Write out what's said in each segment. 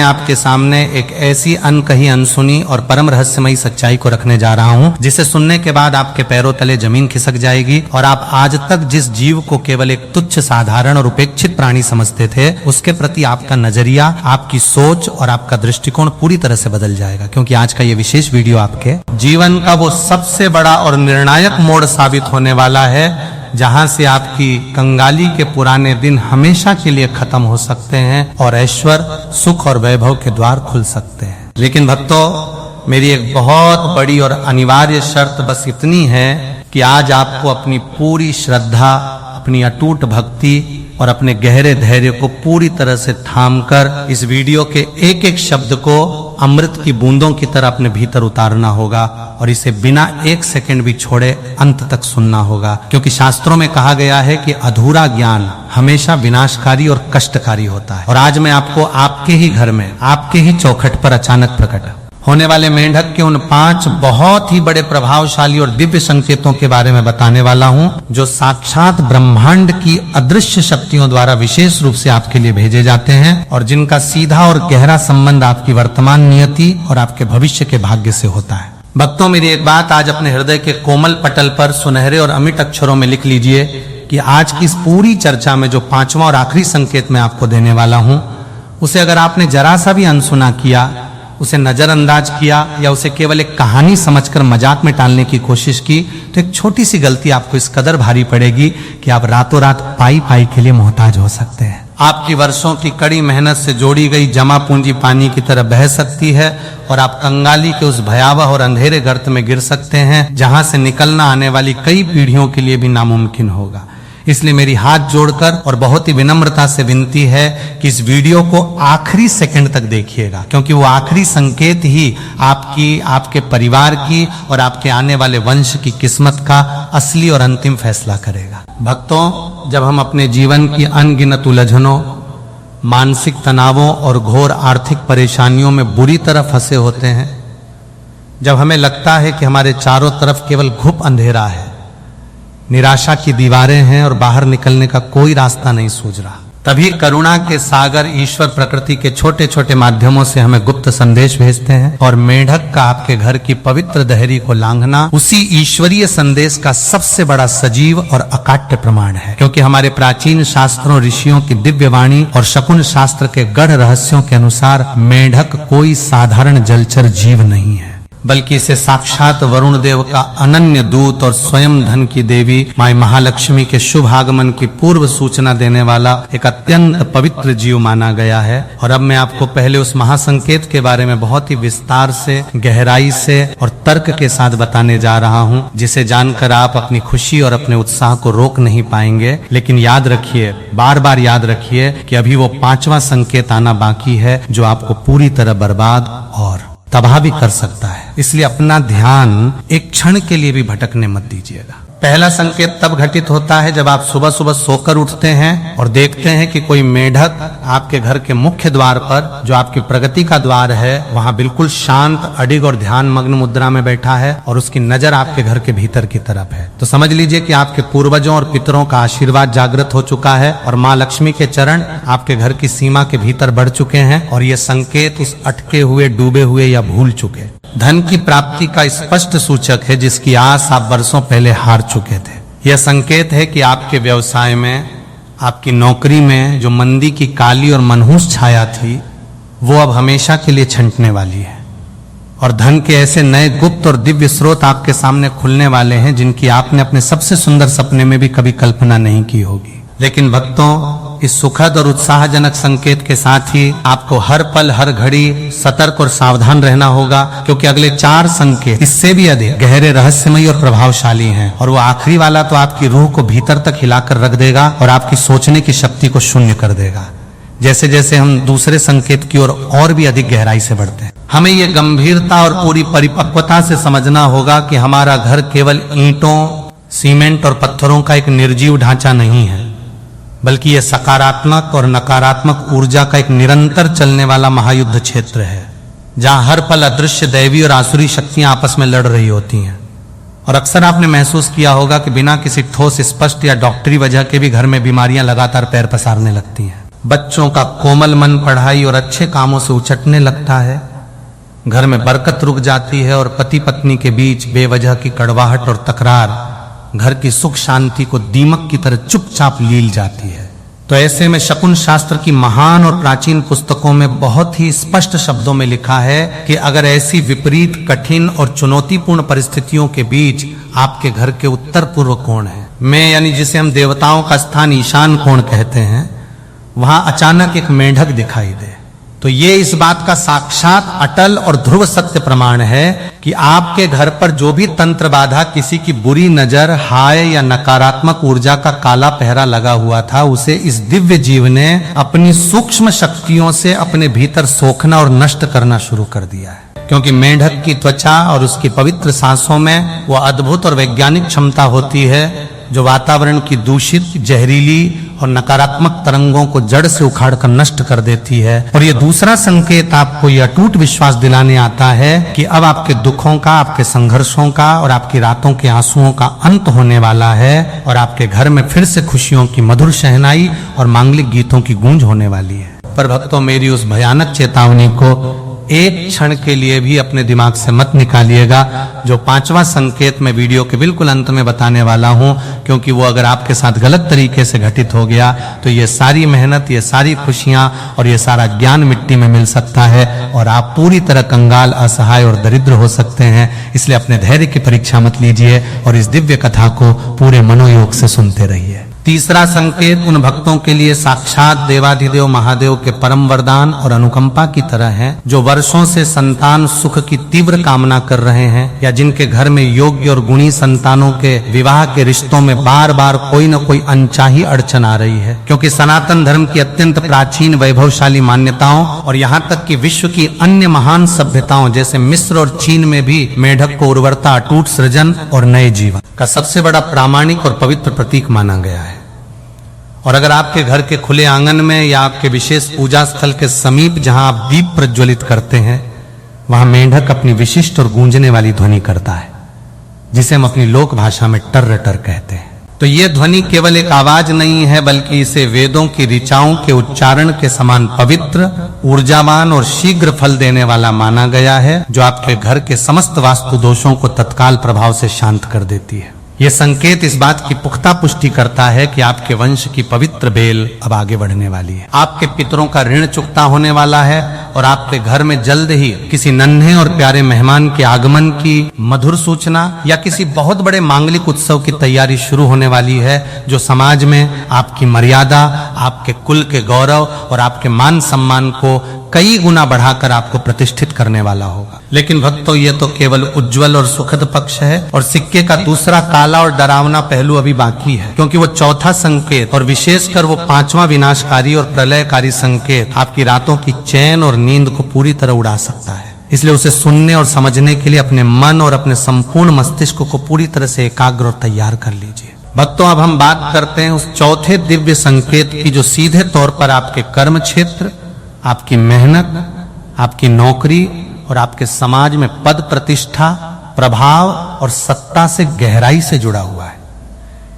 मैं आपके सामने एक ऐसी अनकही अनसुनी और परम रहस्यमयी सच्चाई को रखने जा रहा हूं, जिसे सुनने के बाद आपके पैरों तले जमीन खिसक जाएगी और आप आज तक जिस जीव को केवल एक तुच्छ, साधारण और उपेक्षित प्राणी समझते थे, उसके प्रति आपका नजरिया, आपकी सोच और आपका दृष्टिकोण पूरी तरह से बदल जाएगा। क्योंकि आज का ये विशेष वीडियो आपके जीवन का वो सबसे बड़ा और निर्णायक मोड़ साबित होने वाला है, जहां से आपकी कंगाली के पुराने दिन हमेशा के लिए खत्म हो सकते हैं और ऐश्वर्य, सुख और वैभव के द्वार खुल सकते हैं। लेकिन भक्तों, मेरी एक बहुत बड़ी और अनिवार्य शर्त बस इतनी है कि आज आपको अपनी पूरी श्रद्धा, अपनी अटूट भक्ति और अपने गहरे धैर्य को पूरी तरह से थामकर इस वीडियो के एक एक शब्द को अमृत की बूंदों की तरह अपने भीतर उतारना होगा और इसे बिना एक सेकंड भी छोड़े अंत तक सुनना होगा। क्योंकि शास्त्रों में कहा गया है कि अधूरा ज्ञान हमेशा विनाशकारी और कष्टकारी होता है। और आज मैं आपको आपके ही घर में, आपके ही चौखट पर अचानक प्रकट होने वाले मेंढक के उन 5 बहुत ही बड़े प्रभावशाली और दिव्य संकेतों के बारे में बताने वाला हूं, जो साक्षात ब्रह्मांड की अदृश्य शक्तियों द्वारा विशेष रूप से आपके लिए भेजे जाते हैं और जिनका सीधा और गहरा संबंध आपकी वर्तमान नियति और आपके भविष्य के भाग्य से होता है। भक्तों, मेरी एक बात आज अपने हृदय के कोमल पटल पर सुनहरे और अमिट अक्षरों में लिख लीजिए कि आज की इस पूरी चर्चा में जो 5वां और आखिरी संकेत मैं आपको देने वाला हूं, उसे अगर आपने जरा सा भी अनसुना किया, उसे नजरअंदाज किया या उसे केवल एक कहानी समझकर मजाक में टालने की कोशिश की, तो एक छोटी सी गलती आपको इस कदर भारी पड़ेगी कि आप रातों रात पाई के लिए मोहताज हो सकते हैं। आपकी वर्षों की कड़ी मेहनत से जोड़ी गई जमा पूंजी पानी की तरह बह सकती है और आप कंगाली के उस भयावह और अंधेरे गर्त में गिर सकते हैं, जहां से निकलना आने वाली कई पीढ़ियों के लिए भी नामुमकिन होगा। इसलिए मेरी हाथ जोड़कर और बहुत ही विनम्रता से विनती है कि इस वीडियो को आखिरी सेकंड तक देखिएगा, क्योंकि वो आखिरी संकेत ही आपकी, आपके परिवार की और आपके आने वाले वंश की किस्मत का असली और अंतिम फैसला करेगा। भक्तों, जब हम अपने जीवन की अनगिनत उलझनों, मानसिक तनावों और घोर आर्थिक परेशानियों में बुरी तरह फंसे होते हैं, जब हमें लगता है कि हमारे चारों तरफ केवल घुप अंधेरा है, निराशा की दीवारें हैं और बाहर निकलने का कोई रास्ता नहीं सूझ रहा, तभी करुणा के सागर ईश्वर प्रकृति के छोटे छोटे माध्यमों से हमें गुप्त संदेश भेजते हैं और मेंढक का आपके घर की पवित्र दहरी को लांघना उसी ईश्वरीय संदेश का सबसे बड़ा सजीव और अकाट्य प्रमाण है। क्योंकि हमारे प्राचीन शास्त्रों, ऋषियों की दिव्य वाणी और शकुन शास्त्र के गढ़ रहस्यों के अनुसार मेंढक कोई साधारण जलचर जीव नहीं है, बल्कि इसे साक्षात वरुण देव का अनन्य दूत और स्वयं धन की देवी माई महालक्ष्मी के शुभ आगमन की पूर्व सूचना देने वाला एक अत्यंत पवित्र जीव माना गया है। और अब मैं आपको पहले उस महासंकेत के बारे में बहुत ही विस्तार से, गहराई से और तर्क के साथ बताने जा रहा हूं, जिसे जानकर आप अपनी खुशी और अपने उत्साह को रोक नहीं पाएंगे। लेकिन याद रखिए, बार बार याद रखिए कि अभी वो 5वां संकेत आना बाकी है, जो आपको पूरी तरह बर्बाद और तबाह भी कर सकता है। इसलिए अपना ध्यान एक क्षण के लिए भी भटकने मत दीजिएगा। पहला संकेत तब घटित होता है जब आप सुबह सुबह सोकर उठते हैं और देखते हैं कि कोई मेंढक आपके घर के मुख्य द्वार पर, जो आपकी प्रगति का द्वार है, वहां बिल्कुल शांत, अडिग और ध्यान मग्न मुद्रा में बैठा है और उसकी नजर आपके घर के भीतर की तरफ है। तो समझ लीजिए कि आपके पूर्वजों और पितरों का आशीर्वाद जागृत हो चुका है और माँ लक्ष्मी के चरण आपके घर की सीमा के भीतर बढ़ चुके हैं और ये संकेत उस अटके हुए, डूबे हुए या भूल चुके धन की प्राप्ति का स्पष्ट सूचक है, जिसकी आस आप वर्षों पहले हार चुके थे। यह संकेत है कि आपके व्यवसाय में, आपकी नौकरी में जो मंदी की काली और मनहूस छाया थी, वो अब हमेशा के लिए छंटने वाली है और धन के ऐसे नए गुप्त और दिव्य स्रोत आपके सामने खुलने वाले हैं, जिनकी आपने अपने सबसे सुंदर सपने में भी कभी कल्पना नहीं की होगी। लेकिन भक्तों, इस सुखद और उत्साहजनक संकेत के साथ ही आपको हर पल, हर घड़ी सतर्क और सावधान रहना होगा, क्योंकि अगले 4 संकेत इससे भी अधिक गहरे, रहस्यमयी और प्रभावशाली हैं। और वो आखिरी वाला तो आपकी रूह को भीतर तक हिलाकर रख देगा और आपकी सोचने की शक्ति को शून्य कर देगा। जैसे जैसे हम दूसरे संकेत की ओर और भी अधिक गहराई से बढ़ते हैं, हमें ये गंभीरता और पूरी परिपक्वता से समझना होगा कि हमारा घर केवल ईंटों, सीमेंट और पत्थरों का एक निर्जीव ढांचा नहीं है, बल्कि यह सकारात्मक और नकारात्मक ऊर्जा का एक निरंतर चलने वाला महायुद्ध क्षेत्र है, जहां हर पल अदृश्य दैवी और आसुरी शक्तियां आपस में लड़ रही होती हैं। और अक्सर आपने महसूस किया होगा कि बिना किसी ठोस, स्पष्ट या डॉक्टरी वजह के भी घर में बीमारियां लगातार पैर पसारने लगती हैं। बच्चों का कोमल मन पढ़ाई और अच्छे कामों से उचटने लगता है। घर में बरकत रुक जाती है और पति पत्नी के बीच बेवजह की कड़वाहट और तकरार घर की सुख शांति को दीमक की तरह चुपचाप लील जाती है। तो ऐसे में शकुन शास्त्र की महान और प्राचीन पुस्तकों में बहुत ही स्पष्ट शब्दों में लिखा है कि अगर ऐसी विपरीत, कठिन और चुनौतीपूर्ण परिस्थितियों के बीच आपके घर के उत्तर पूर्व कोण है में, यानी जिसे हम देवताओं का स्थान ईशान कोण कहते हैं, वहां अचानक एक मेंढक दिखाई दे, तो ये इस बात का साक्षात अटल और ध्रुव सत्य प्रमाण है कि आपके घर पर जो भी तंत्र बाधा, किसी की बुरी नजर, हाय या नकारात्मक ऊर्जा का काला पहरा लगा हुआ था, उसे इस दिव्य जीव ने अपनी सूक्ष्म शक्तियों से अपने भीतर सोखना और नष्ट करना शुरू कर दिया है। क्योंकि मेंढक की त्वचा और उसकी पवित्र सांसों में वो अद्भुत और वैज्ञानिक क्षमता होती है जो वातावरण की दूषित, जहरीली और नकारात्मक तरंगों को जड़ से उखाड़कर नष्ट कर देती है। और ये दूसरा संकेत आपको यह अटूट विश्वास दिलाने आता है कि अब आपके दुखों का, आपके संघर्षों का और आपकी रातों के आंसुओं का अंत होने वाला है और आपके घर में फिर से खुशियों की मधुर शहनाई और मांगलिक गीतों की गूंज होने वाली है। पर भक्तों, मेरी उस भयानक चेतावनी को एक क्षण के लिए भी अपने दिमाग से मत निकालिएगा, जो पांचवा संकेत मैं वीडियो के बिल्कुल अंत में बताने वाला हूं, क्योंकि वो अगर आपके साथ गलत तरीके से घटित हो गया तो ये सारी मेहनत, ये सारी खुशियां और ये सारा ज्ञान मिट्टी में मिल सकता है और आप पूरी तरह कंगाल, असहाय और दरिद्र हो सकते हैं। इसलिए अपने धैर्य की परीक्षा मत लीजिए और इस दिव्य कथा को पूरे मनोयोग से सुनते रहिए। तीसरा संकेत उन भक्तों के लिए साक्षात देवाधिदेव महादेव के परम वरदान और अनुकंपा की तरह है जो वर्षों से संतान सुख की तीव्र कामना कर रहे हैं या जिनके घर में योग्य और गुणी संतानों के विवाह के रिश्तों में बार बार कोई न कोई अनचाही अड़चन आ रही है। क्योंकि सनातन धर्म की अत्यंत प्राचीन वैभवशाली मान्यताओं और यहाँ तक कि विश्व की अन्य महान सभ्यताओं जैसे मिस्र और चीन में भी मेढक को उर्वरता, अटूट सृजन और नए जीवन का सबसे बड़ा प्रामाणिक और पवित्र प्रतीक माना गया है। और अगर आपके घर के खुले आंगन में या आपके विशेष पूजा स्थल के समीप जहां आप दीप प्रज्वलित करते हैं, वहां मेंढक अपनी विशिष्ट और गूंजने वाली ध्वनि करता है, जिसे हम अपनी लोक भाषा में टर्र टर कहते हैं। तो ये ध्वनि केवल एक आवाज नहीं है, बल्कि इसे वेदों की ऋचाओं के उच्चारण के समान पवित्र, ऊर्जावान और शीघ्र फल देने वाला माना गया है, जो आपके घर के समस्त वास्तु दोषों को तत्काल प्रभाव से शांत कर देती है। यह संकेत इस बात की पुख्ता पुष्टि करता है कि आपके वंश की पवित्र बेल अब आगे बढ़ने वाली है। आपके पितरों का ऋण चुकता होने वाला है और आपके घर में जल्द ही किसी नन्हे और प्यारे मेहमान के आगमन की मधुर सूचना या किसी बहुत बड़े मांगलिक उत्सव की तैयारी शुरू होने वाली है, जो समाज में आपकी मर्यादा, आपके कुल के गौरव और आपके मान सम्मान को कई गुना बढ़ाकर आपको प्रतिष्ठित करने वाला होगा। लेकिन भक्तों, यह तो केवल उज्जवल और सुखद पक्ष है और सिक्के का दूसरा काला और डरावना पहलू अभी बाकी है, क्योंकि वो चौथा संकेत और विशेषकर वो पांचवा विनाशकारी और प्रलयकारी संकेत आपकी रातों की चैन और नींद को पूरी तरह उड़ा सकता है। इसलिए उसे सुनने और समझने के लिए अपने मन और अपने संपूर्ण मस्तिष्क को पूरी तरह से एकाग्र और तैयार कर लीजिए। भक्तों, अब हम बात करते हैं उस चौथे दिव्य संकेत की, जो सीधे तौर पर आपके कर्म क्षेत्र, आपकी मेहनत, आपकी नौकरी और आपके समाज में पद प्रतिष्ठा, प्रभाव और सत्ता से गहराई से जुड़ा हुआ है।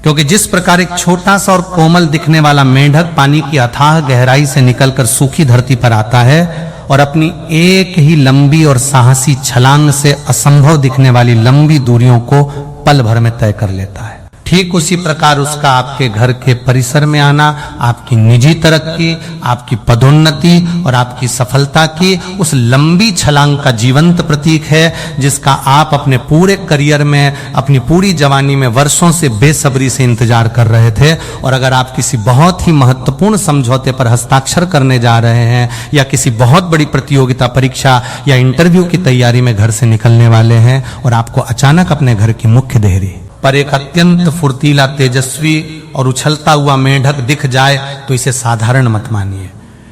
क्योंकि जिस प्रकार एक छोटा सा और कोमल दिखने वाला मेंढक पानी की अथाह गहराई से निकलकर सूखी धरती पर आता है और अपनी एक ही लंबी और साहसी छलांग से असंभव दिखने वाली लंबी दूरियों को पल भर में तय कर लेता है, ठीक उसी प्रकार उसका आपके घर के परिसर में आना आपकी निजी तरक्की, आपकी पदोन्नति और आपकी सफलता की उस लंबी छलांग का जीवंत प्रतीक है, जिसका आप अपने पूरे करियर में, अपनी पूरी जवानी में वर्षों से बेसब्री से इंतजार कर रहे थे। और अगर आप किसी बहुत ही महत्वपूर्ण समझौते पर हस्ताक्षर करने जा रहे हैं या किसी बहुत बड़ी प्रतियोगिता, परीक्षा या इंटरव्यू की तैयारी में घर से निकलने वाले हैं और आपको अचानक अपने घर की मुख्य देहरी पर एक अत्यंत फुर्तीला, तेजस्वी और उछलता हुआ मेंढक दिख जाए, तो इसे साधारण मत मानिए।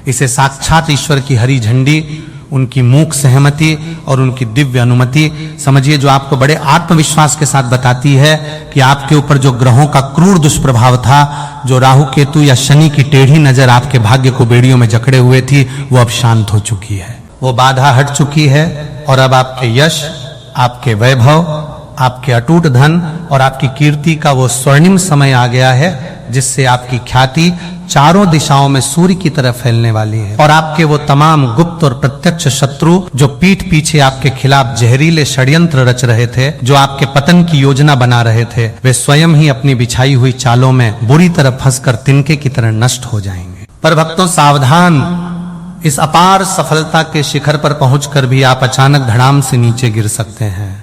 इसे साक्षात ईश्वर की हरी झंडी, उनकी मूक सहमति और उनकी दिव्य अनुमति समझिए, जो आपको बड़े आत्मविश्वास के साथ बताती है कि आपके ऊपर जो ग्रहों का क्रूर दुष्प्रभाव था, जो राहु केतु या शनि की टेढ़ी नजर आपके भाग्य को बेड़ियों में जकड़े हुए थी, वो अब शांत हो चुकी है। वो बाधा हट चुकी है और अब आपके यश, आपके वैभव, आपके अटूट धन और आपकी कीर्ति का वो स्वर्णिम समय आ गया है, जिससे आपकी ख्याति चारों दिशाओं में सूर्य की तरह फैलने वाली है और आपके वो तमाम गुप्त और प्रत्यक्ष शत्रु जो पीठ पीछे आपके खिलाफ जहरीले षड्यंत्र रच रहे थे, जो आपके पतन की योजना बना रहे थे, वे स्वयं ही अपनी बिछाई हुई चालों में बुरी तरह फंसकर तिनके की तरह नष्ट हो जाएंगे। पर भक्तों सावधान, इस अपार सफलता के शिखर पर पहुंचकर भी आप अचानक धड़ाम से नीचे गिर सकते हैं।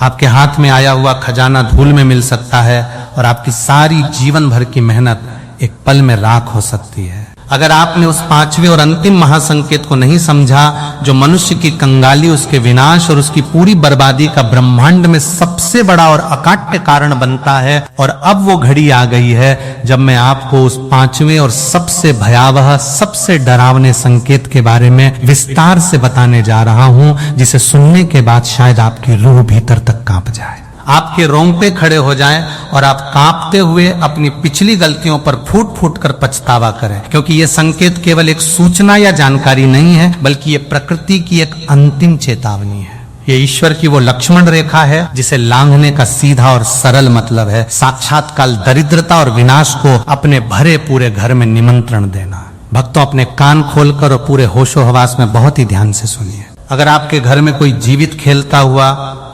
आपके हाथ में आया हुआ खजाना धूल में मिल सकता है और आपकी सारी जीवन भर की मेहनत एक पल में राख हो सकती है। अगर आपने उस पांचवें और अंतिम महासंकेत को नहीं समझा, जो मनुष्य की कंगाली, उसके विनाश और उसकी पूरी बर्बादी का ब्रह्मांड में सबसे बड़ा और अकाट्य कारण बनता है, और अब वो घड़ी आ गई है जब मैं आपको उस पांचवें और सबसे भयावह, सबसे डरावने संकेत के बारे में विस्तार से बताने जा रहा हूं, जिसे सुनने के बाद शायद आपकी रूह भीतर तक कांप जाए, आपके रोंगटे खड़े हो जाएं और आप कांपते हुए अपनी पिछली गलतियों पर फूट फूट कर पछतावा करें। क्योंकि यह संकेत केवल एक सूचना या जानकारी नहीं है, बल्कि यह प्रकृति की एक अंतिम चेतावनी है। ये ईश्वर की वो लक्ष्मण रेखा है जिसे लांघने का सीधा और सरल मतलब है साक्षात काल दरिद्रता और विनाश को अपने भरे पूरे घर में निमंत्रण देना। भक्तों, अपने कान खोलकर और पूरे होशो हवास में बहुत ही ध्यान से सुनिए। अगर आपके घर में कोई जीवित खेलता हुआ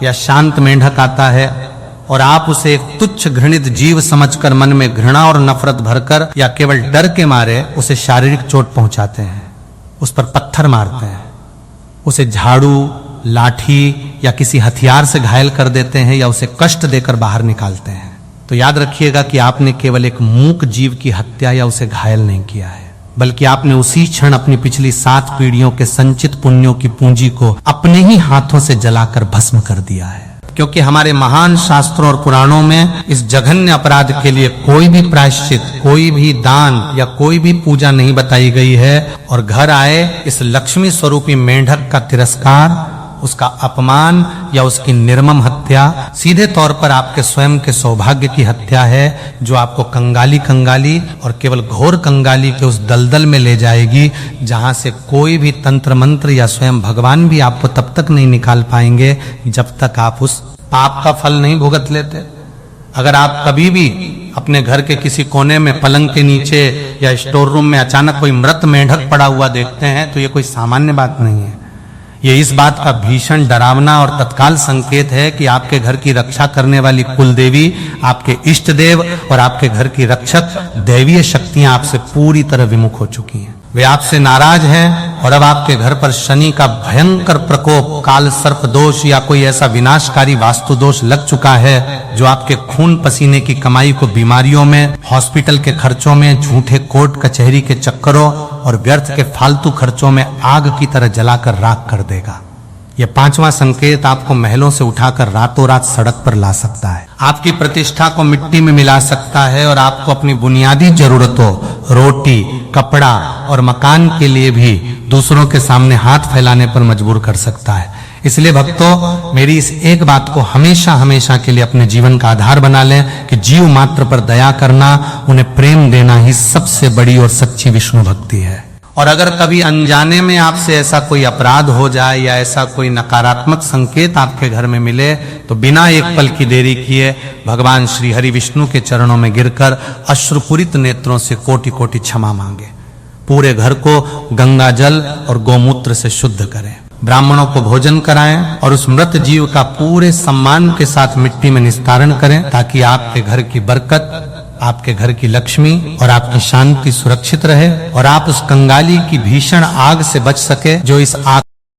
या शांत मेंढक आता है और आप उसे एक तुच्छ घृणित जीव समझकर मन में घृणा और नफरत भरकर या केवल डर के मारे उसे शारीरिक चोट पहुंचाते हैं, उस पर पत्थर मारते हैं, उसे झाड़ू, लाठी या किसी हथियार से घायल कर देते हैं या उसे कष्ट देकर बाहर निकालते हैं, तो याद रखिएगा कि आपने केवल एक मूक जीव की हत्या या उसे घायल नहीं किया है, बल्कि आपने उसी क्षण अपनी पिछली 7 पीढ़ियों के संचित पुण्यों की पूंजी को अपने ही हाथों से जलाकर भस्म कर दिया है। क्योंकि हमारे महान शास्त्रों और पुराणों में इस जघन्य अपराध के लिए कोई भी प्रायश्चित, कोई भी दान या कोई भी पूजा नहीं बताई गई है, और घर आए इस लक्ष्मी स्वरूपी मेंढक का तिरस्कार, उसका अपमान या उसकी निर्मम हत्या सीधे तौर पर आपके स्वयं के सौभाग्य की हत्या है, जो आपको कंगाली और केवल घोर कंगाली के उस दलदल में ले जाएगी जहां से कोई भी तंत्र मंत्र या स्वयं भगवान भी आपको तब तक नहीं निकाल पाएंगे जब तक आप उस पाप का फल नहीं भुगत लेते। अगर आप कभी भी अपने घर के किसी कोने में पलंग के नीचे या स्टोर रूम में अचानक कोई मृत मेंढक पड़ा हुआ देखते हैं, तो ये कोई सामान्य बात नहीं है। ये इस बात का भीषण, डरावना और तत्काल संकेत है कि आपके घर की रक्षा करने वाली कुल देवी, आपके इष्ट देव और आपके घर की रक्षक दैवीय शक्तियां आपसे पूरी तरह विमुख हो चुकी हैं। वे आपसे नाराज हैं और अब आपके घर पर शनि का भयंकर प्रकोप, काल सर्प दोष या कोई ऐसा विनाशकारी वास्तु दोष लग चुका है जो आपके खून पसीने की कमाई को बीमारियों में, हॉस्पिटल के खर्चों में, झूठे कोर्ट कचहरी के चक्करों और व्यर्थ के फालतू खर्चों में आग की तरह जलाकर राख कर देगा। यह 5वां संकेत आपको महलों से उठाकर रातों रात सड़क पर ला सकता है, आपकी प्रतिष्ठा को मिट्टी में मिला सकता है और आपको अपनी बुनियादी जरूरतों, रोटी, कपड़ा और मकान के लिए भी दूसरों के सामने हाथ फैलाने पर मजबूर कर सकता है। इसलिए भक्तों, मेरी इस एक बात को हमेशा हमेशा के लिए अपने जीवन का आधार बना लें कि जीव मात्र पर दया करना, उन्हें प्रेम देना ही सबसे बड़ी और सच्ची विष्णु भक्ति है। और अगर कभी अनजाने में आपसे ऐसा कोई अपराध हो जाए या ऐसा कोई नकारात्मक संकेत आपके घर में मिले, तो बिना एक पल की देरी किए भगवान श्री हरि विष्णु के चरणों में गिरकर अश्रुपूरित नेत्रों से कोटि कोटि क्षमा मांगे। पूरे घर को गंगा जल और गोमूत्र से शुद्ध करें, ब्राह्मणों को भोजन कराएं और उस मृत जीव का पूरे सम्मान के साथ मिट्टी में निस्तारण करें, ताकि आपके घर की बरकत, आपके घर की लक्ष्मी और आपकी शांति सुरक्षित रहे और आप उस कंगाली की भीषण आग से बच सके जो इस आग